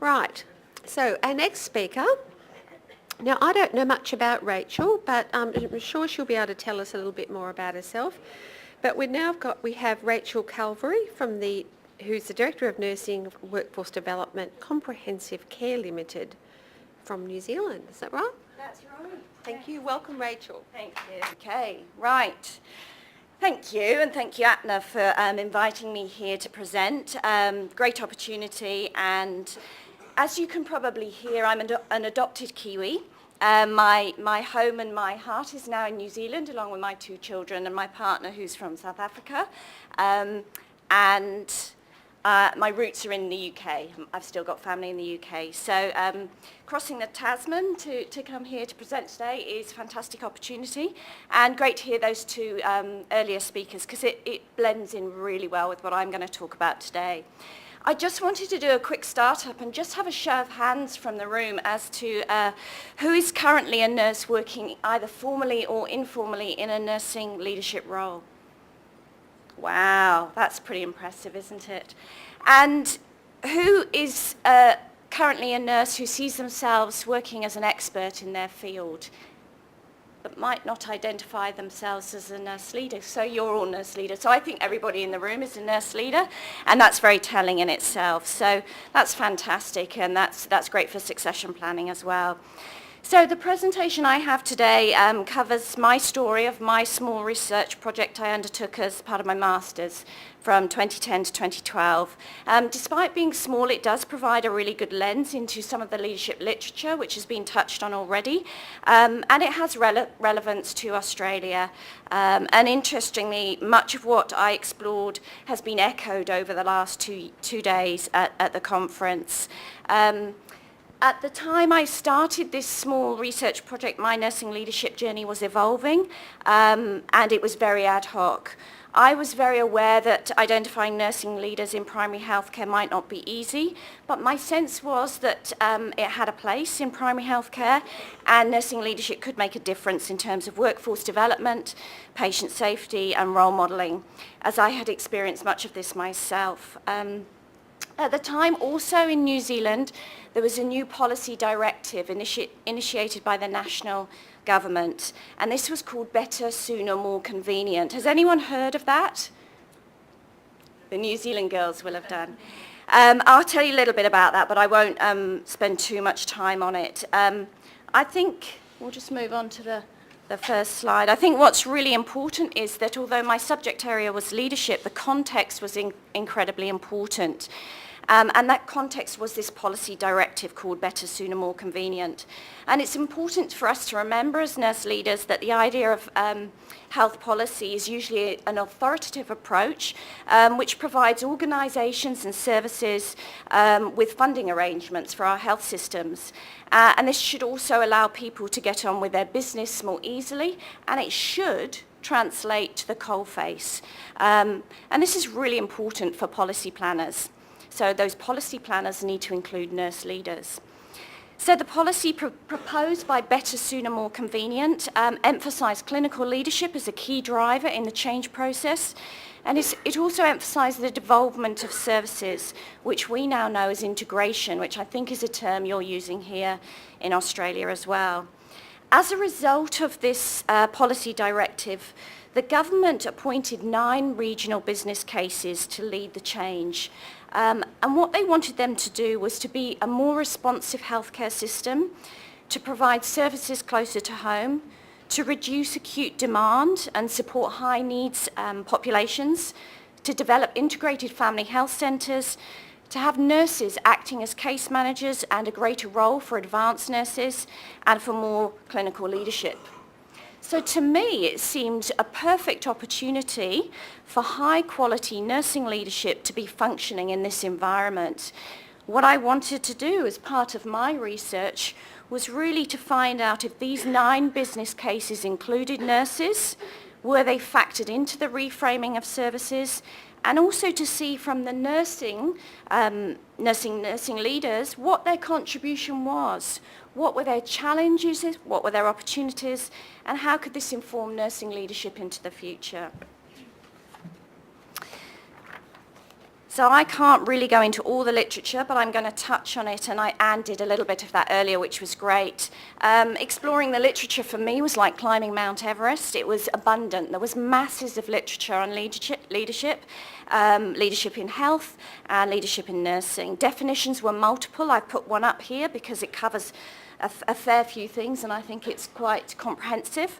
Right, so our next speaker, now I don't know much about Rachel, but I'm sure she'll be able to tell us a little bit more about herself. But we have Rachael Calverley who's the Director of Nursing Workforce Development Comprehensive Care Limited from New Zealand. Is that right? That's right. Thank you. Welcome, Rachel. Thank you. Okay, right. Thank you, and thank you, Atna, for inviting me here to present. Great opportunity, and as you can probably hear, I'm an adopted Kiwi. My home and my heart is now in New Zealand, along with my 2 children and my partner, who's from South Africa. My roots are in the UK. I've still got family in the UK. So crossing the Tasman to come here to present today is a fantastic opportunity, and great to hear those 2 earlier speakers, because it blends in really well with what I'm going to talk about today. I just wanted to do a quick start-up and just have a show of hands from the room as to who is currently a nurse working either formally or informally in a nursing leadership role. Wow, that's pretty impressive, isn't it? And who is currently a nurse who sees themselves working as an expert in their field, but might not identify themselves as a nurse leader? So you're all nurse leaders. So I think everybody in the room is a nurse leader, and that's very telling in itself. So that's fantastic, and that's great for succession planning as well. So the presentation I have today covers my story of my small research project I undertook as part of my master's from 2010 to 2012. Despite being small, it does provide a really good lens into some of the leadership literature, which has been touched on already, and it has relevance to Australia. And interestingly, much of what I explored has been echoed over the last two days at the conference. At the time I started this small research project, my nursing leadership journey was evolving, and it was very ad hoc. I was very aware that identifying nursing leaders in primary healthcare might not be easy, but my sense was that it had a place in primary healthcare, and nursing leadership could make a difference in terms of workforce development, patient safety, and role modelling, as I had experienced much of this myself. At the time, also in New Zealand, there was a new policy directive initiated by the national government, and this was called Better, Sooner, More Convenient. Has anyone heard of that? The New Zealand girls will have done. I'll tell you a little bit about that, but I won't spend too much time on it. I think we'll just move on to the first slide. I think what's really important is that although my subject area was leadership, the context was incredibly important. And that context was this policy directive called Better, Sooner, More Convenient. And it's important for us to remember as nurse leaders that the idea of health policy is usually an authoritative approach which provides organisations and services with funding arrangements for our health systems. And this should also allow people to get on with their business more easily, and it should translate to the coalface. And this is really important for policy planners. So those policy planners need to include nurse leaders. So the policy proposed by Better, Sooner, More Convenient emphasised clinical leadership as a key driver in the change process, and it also emphasised the devolvement of services, which we now know as integration, which I think is a term you're using here in Australia as well. As a result of this policy directive, the government appointed 9 regional business cases to lead the change. And what they wanted them to do was to be a more responsive healthcare system, to provide services closer to home, to reduce acute demand and support high needs populations, to develop integrated family health centres, to have nurses acting as case managers and a greater role for advanced nurses, and for more clinical leadership. So to me, it seemed a perfect opportunity for high-quality nursing leadership to be functioning in this environment. What I wanted to do as part of my research was really to find out if these 9 business cases included nurses, were they factored into the reframing of services, and also to see from the nursing leaders what their contribution was. What were their challenges, what were their opportunities, and how could this inform nursing leadership into the future? So I can't really go into all the literature, but I'm going to touch on it, and Anne did a little bit of that earlier, which was great. Exploring the literature for me was like climbing Mount Everest. It was abundant. There was masses of literature on leadership in health and leadership in nursing. Definitions were multiple. I've put one up here because it covers a fair few things, and I think it's quite comprehensive.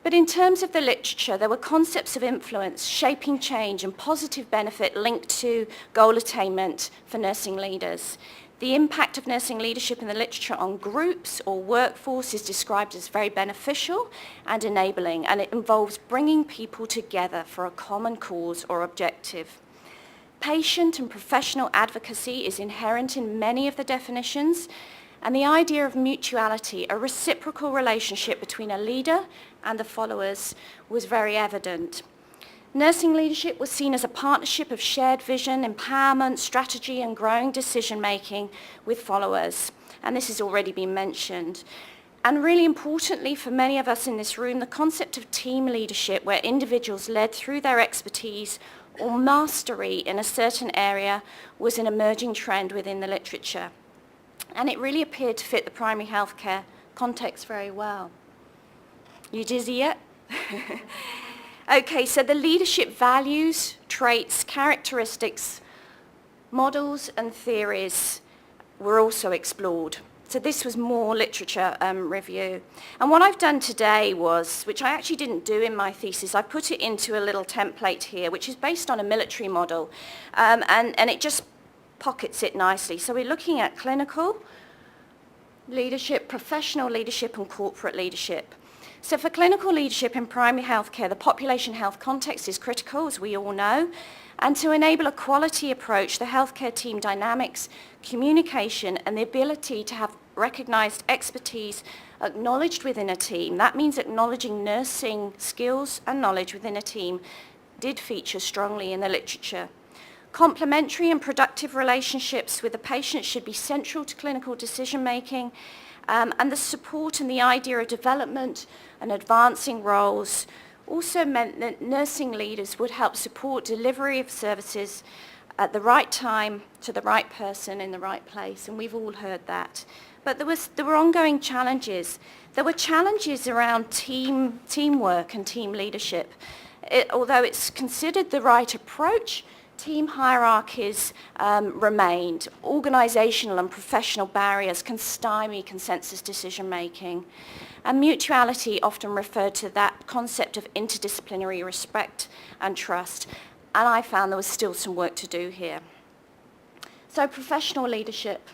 But in terms of the literature, there were concepts of influence, shaping change, and positive benefit linked to goal attainment for nursing leaders. The impact of nursing leadership in the literature on groups or workforce is described as very beneficial and enabling, and it involves bringing people together for a common cause or objective. Patient and professional advocacy is inherent in many of the definitions, and the idea of mutuality, a reciprocal relationship between a leader and the followers, was very evident. Nursing leadership was seen as a partnership of shared vision, empowerment, strategy, and growing decision-making with followers. And this has already been mentioned. And really importantly for many of us in this room, the concept of team leadership, where individuals led through their expertise or mastery in a certain area, was an emerging trend within the literature. And it really appeared to fit the primary healthcare context very well. You dizzy yet? Okay, so the leadership values, traits, characteristics, models and theories were also explored. So this was more literature review. And what I've done today was, which I actually didn't do in my thesis, I put it into a little template here, which is based on a military model, and it just pockets it nicely. So we're looking at clinical leadership, professional leadership, and corporate leadership. So for clinical leadership in primary healthcare, the population health context is critical, as we all know. And to enable a quality approach, the healthcare team dynamics, communication, and the ability to have recognised expertise acknowledged within a team, that means acknowledging nursing skills and knowledge within a team, did feature strongly in the literature. Complementary and productive relationships with the patient should be central to clinical decision-making, and the support and the idea of development and advancing roles also meant that nursing leaders would help support delivery of services at the right time to the right person in the right place, and we've all heard that. But there were ongoing challenges. There were challenges around teamwork and team leadership. Although it's considered the right approach, team hierarchies remained. Organisational and professional barriers can stymie consensus decision-making. And mutuality often referred to that concept of interdisciplinary respect and trust. And I found there was still some work to do here. So professional leadership.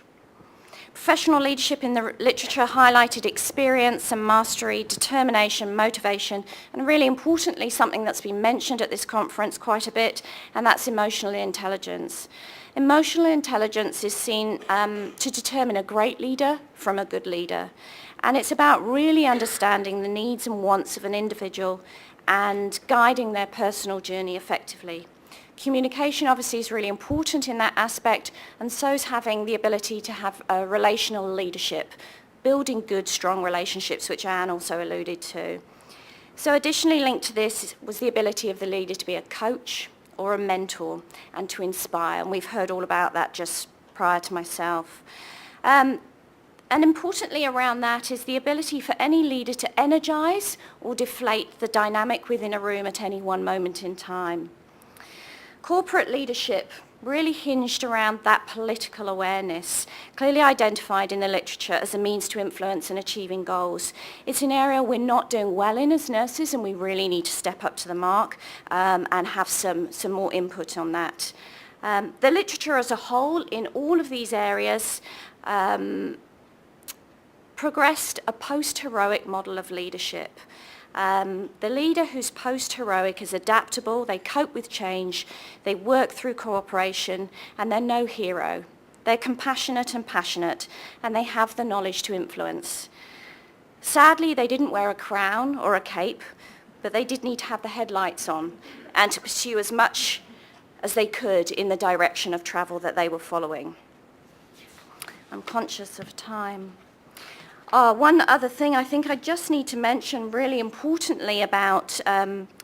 Professional leadership in the literature highlighted experience and mastery, determination, motivation, and really importantly, something that's been mentioned at this conference quite a bit, and that's emotional intelligence. Emotional intelligence is seen to determine a great leader from a good leader. And it's about really understanding the needs and wants of an individual and guiding their personal journey effectively. Communication obviously is really important in that aspect, and so is having the ability to have a relational leadership, building good, strong relationships, which Anne also alluded to. So additionally linked to this was the ability of the leader to be a coach or a mentor and to inspire, and we've heard all about that just prior to myself. And importantly around that is the ability for any leader to energize or deflate the dynamic within a room at any one moment in time. Corporate leadership really hinged around that political awareness, clearly identified in the literature as a means to influence and achieving goals. It's an area we're not doing well in as nurses, and we really need to step up to the mark and have some more input on that. The literature as a whole in all of these areas progressed a post-heroic model of leadership. The leader who's post-heroic is adaptable, they cope with change, they work through cooperation, and they're no hero. They're compassionate and passionate, and they have the knowledge to influence. Sadly, they didn't wear a crown or a cape, but they did need to have the headlights on and to pursue as much as they could in the direction of travel that they were following. I'm conscious of time. One other thing I think I just need to mention really importantly about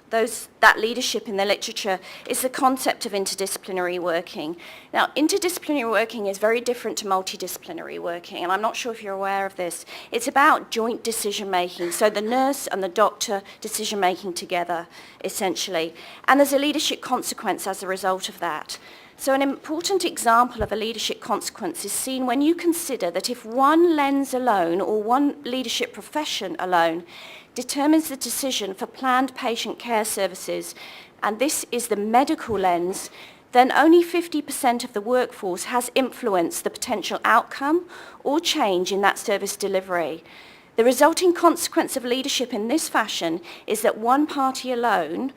that leadership in the literature is the concept of interdisciplinary working. Now, interdisciplinary working is very different to multidisciplinary working, and I'm not sure if you're aware of this. It's about joint decision-making, so the nurse and the doctor decision-making together, essentially. And there's a leadership consequence as a result of that. So an important example of a leadership consequence is seen when you consider that if one lens alone or one leadership profession alone determines the decision for planned patient care services, and this is the medical lens, then only 50% of the workforce has influenced the potential outcome or change in that service delivery. The resulting consequence of leadership in this fashion is that one party alone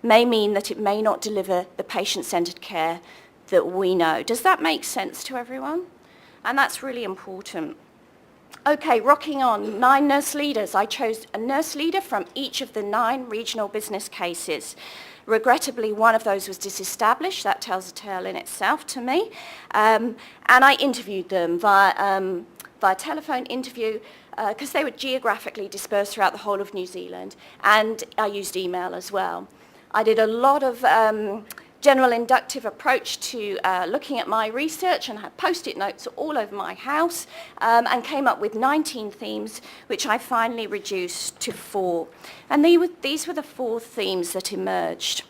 may mean that it may not deliver the patient-centred care that we know. Does that make sense to everyone? And that's really important. Okay, rocking on, 9 nurse leaders. I chose a nurse leader from each of the 9 regional business cases. Regrettably, one of those was disestablished. That tells a tale in itself to me. And I interviewed them via telephone interview because they were geographically dispersed throughout the whole of New Zealand. And I used email as well. I did a lot of general inductive approach to looking at my research, and had post-it notes all over my house, and came up with 19 themes, which I finally reduced to 4. And these were the 4 themes that emerged.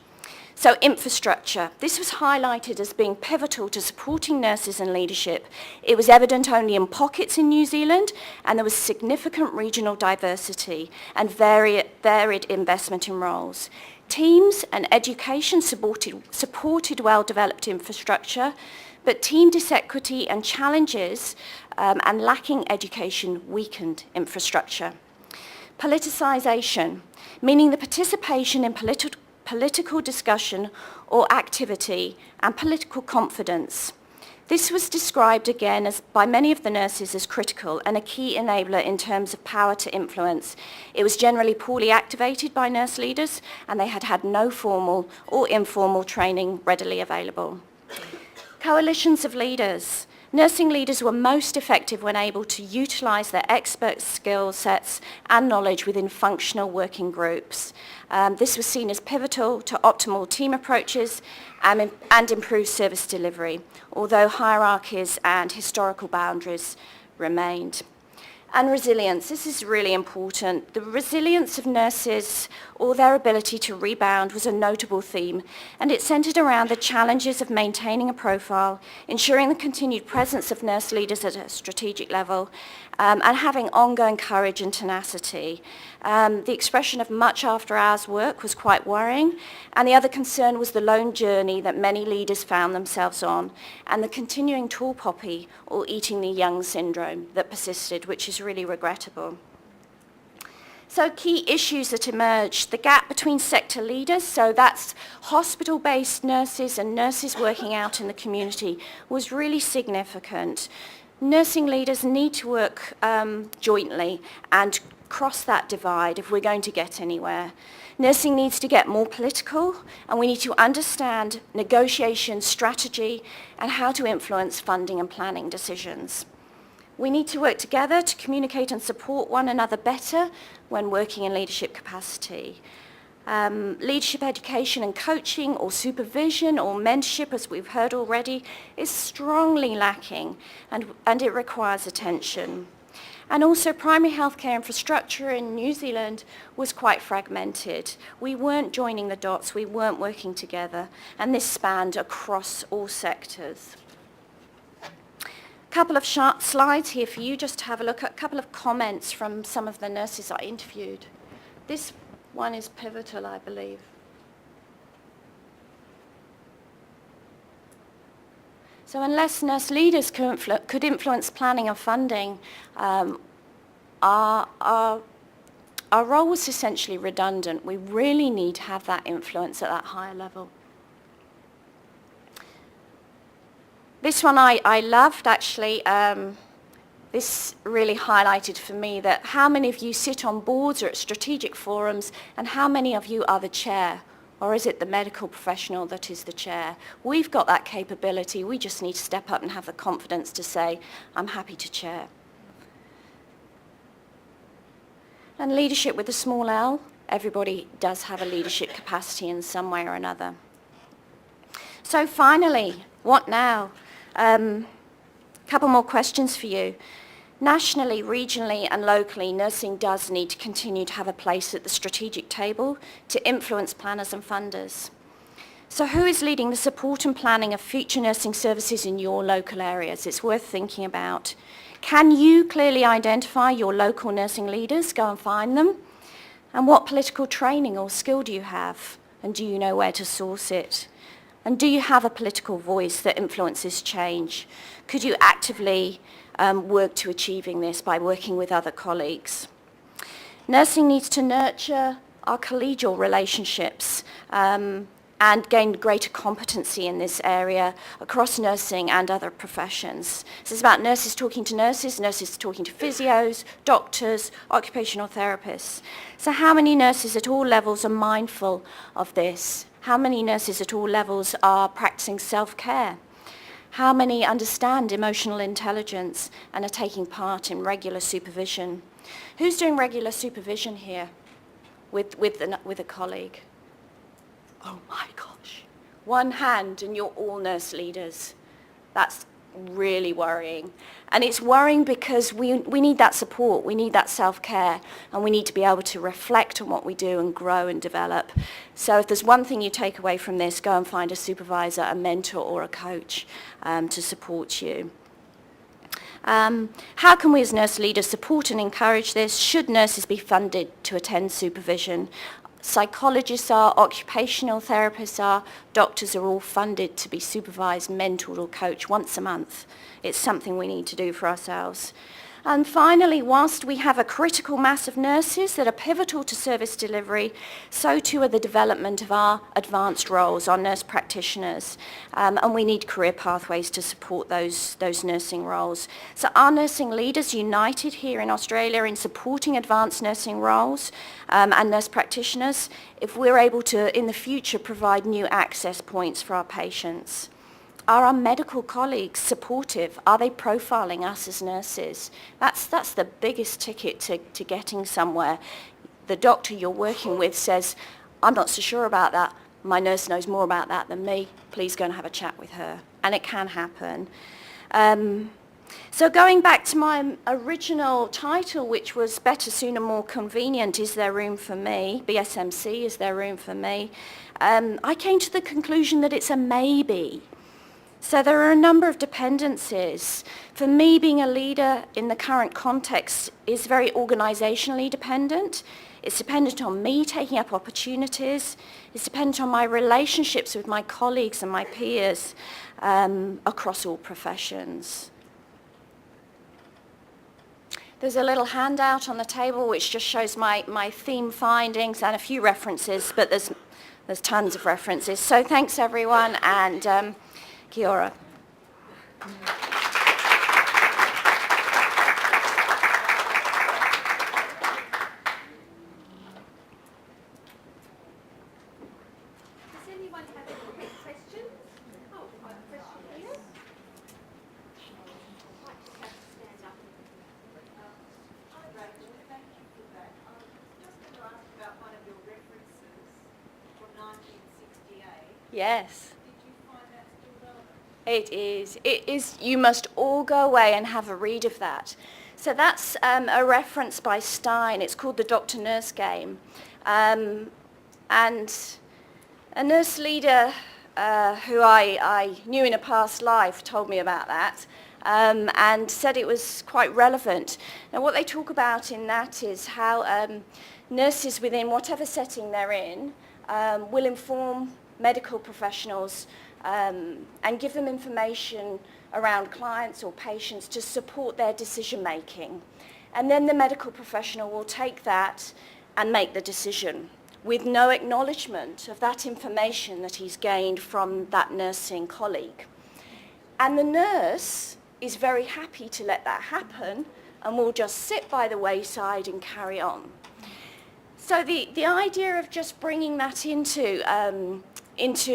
So infrastructure. This was highlighted as being pivotal to supporting nurses and leadership. It was evident only in pockets in New Zealand, and there was significant regional diversity and varied investment in roles. Teams and education supported well-developed infrastructure, but team disequity and challenges and lacking education weakened infrastructure. Politicisation, meaning the participation in political discussion or activity and political confidence. This was described again by many of the nurses as critical and a key enabler in terms of power to influence. It was generally poorly activated by nurse leaders, and they had no formal or informal training readily available. Coalitions of leaders. Nursing leaders were most effective when able to utilise their expert skill sets and knowledge within functional working groups. This was seen as pivotal to optimal team approaches and improved service delivery, although hierarchies and historical boundaries remained. And resilience, this is really important. The resilience of nurses or their ability to rebound was a notable theme, and it centred around the challenges of maintaining a profile, ensuring the continued presence of nurse leaders at a strategic level, and having ongoing courage and tenacity. The expression of much after-hours work was quite worrying, and the other concern was the lone journey that many leaders found themselves on, and the continuing tall poppy or eating the young syndrome that persisted, which is really regrettable. So key issues that emerged, the gap between sector leaders, so that's hospital-based nurses and nurses working out in the community, was really significant. Nursing leaders need to work jointly and cross that divide if we're going to get anywhere. Nursing needs to get more political, and we need to understand negotiation strategy and how to influence funding and planning decisions. We need to work together to communicate and support one another better when working in leadership capacity. Leadership education and coaching or supervision or mentorship, as we've heard already, is strongly lacking, and it requires attention. And also primary healthcare infrastructure in New Zealand was quite fragmented. We weren't joining the dots, we weren't working together, and this spanned across all sectors. Couple of slides here for you just to have a look at, a couple of comments from some of the nurses I interviewed. This one is pivotal, I believe. So unless nurse leaders could influence planning and funding, our role was essentially redundant. We really need to have that influence at that higher level. This one I loved, actually. This really highlighted for me that how many of you sit on boards or at strategic forums, and how many of you are the chair, or is it the medical professional that is the chair? We've got that capability. We just need to step up and have the confidence to say, I'm happy to chair. And leadership with a small L. everybody does have a leadership capacity in some way or another. So finally, what now? Couple more questions for you. Nationally, regionally and locally, nursing does need to continue to have a place at the strategic table to influence planners and funders. So who is leading the support and planning of future nursing services in your local areas? It's worth thinking about. Can you clearly identify your local nursing leaders? Go and find them. And what political training or skill do you have? And do you know where to source it? And do you have a political voice that influences change? Could you actively work to achieving this by working with other colleagues? Nursing needs to nurture our collegial relationships and gain greater competency in this area across nursing and other professions. This is about nurses talking to nurses talking to physios, doctors, occupational therapists. So how many nurses at all levels are mindful of this? How many nurses at all levels are practicing self-care? How many understand emotional intelligence and are taking part in regular supervision? Who's doing regular supervision here with a colleague? Oh my gosh. One hand and you're all nurse leaders. That's really worrying. And it's worrying because we need that support, we need that self-care, and we need to be able to reflect on what we do and grow and develop. So if there's one thing you take away from this, go and find a supervisor, a mentor or a coach to support you. How can we as nurse leaders support and encourage this? Should nurses be funded to attend supervision? Psychologists are, occupational therapists are, doctors are all funded to be supervised, mentored or coached once a month. It's something we need to do for ourselves. And finally, whilst we have a critical mass of nurses that are pivotal to service delivery, so too are the development of our advanced roles, our nurse practitioners, and we need career pathways to support those nursing roles. So are nursing leaders united here in Australia in supporting advanced nursing roles and nurse practitioners if we're able to, in the future, provide new access points for our patients? Are our medical colleagues supportive? Are they profiling us as nurses? That's the biggest ticket to getting somewhere. The doctor you're working with says, I'm not so sure about that. My nurse knows more about that than me. Please go and have a chat with her. And it can happen. So going back to my original title, which was Better, Sooner, More Convenient, Is There Room for Me? BSMC, Is There Room for Me? I came to the conclusion that it's a maybe. So there are a number of dependencies. For me, being a leader in the current context is very organisationally dependent. It's dependent on me taking up opportunities. It's dependent on my relationships with my colleagues and my peers across all professions. There's a little handout on the table which just shows my theme findings and a few references, but there's tons of references. So thanks everyone, and kia ora. Does anyone have any questions? Oh, a question here. I might just have to stand up. Hi Rachel, thank you for that. I was just going to ask about one of your references from 1968. Yes. Did you find that still relevant? It is. It is. You must all go away and have a read of that. So that's a reference by Stein. It's called the Doctor-Nurse Game. And a nurse leader who I knew in a past life told me about that and said it was quite relevant. Now what they talk about in that is how nurses within whatever setting they're in will inform medical professionals and give them information around clients or patients to support their decision making. And then the medical professional will take that and make the decision with no acknowledgement of that information that he's gained from that nursing colleague. And the nurse is very happy to let that happen and will just sit by the wayside and carry on. So the idea of just bringing that into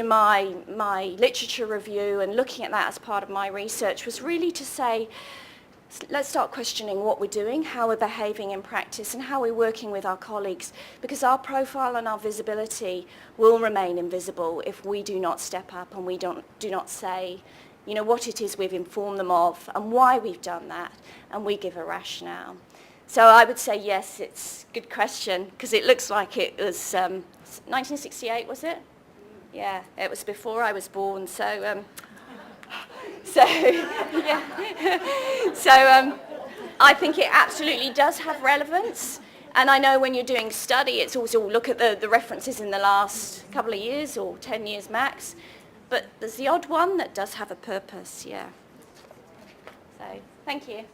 my literature review and looking at that as part of my research was really to say let's start questioning what we're doing, how we're behaving in practice, and how we're working with our colleagues, because our profile and our visibility will remain invisible if we do not step up and we do not say, you know, what it is we've informed them of and why we've done that, and we give a rationale. So I would say yes, it's a good question, because it looks like it was 1968, was it? Yeah, it was before I was born, so yeah. So I think it absolutely does have relevance. And I know when you're doing study, it's also look at the references in the last couple of years or 10 years max. But there's the odd one that does have a purpose, yeah. So, thank you.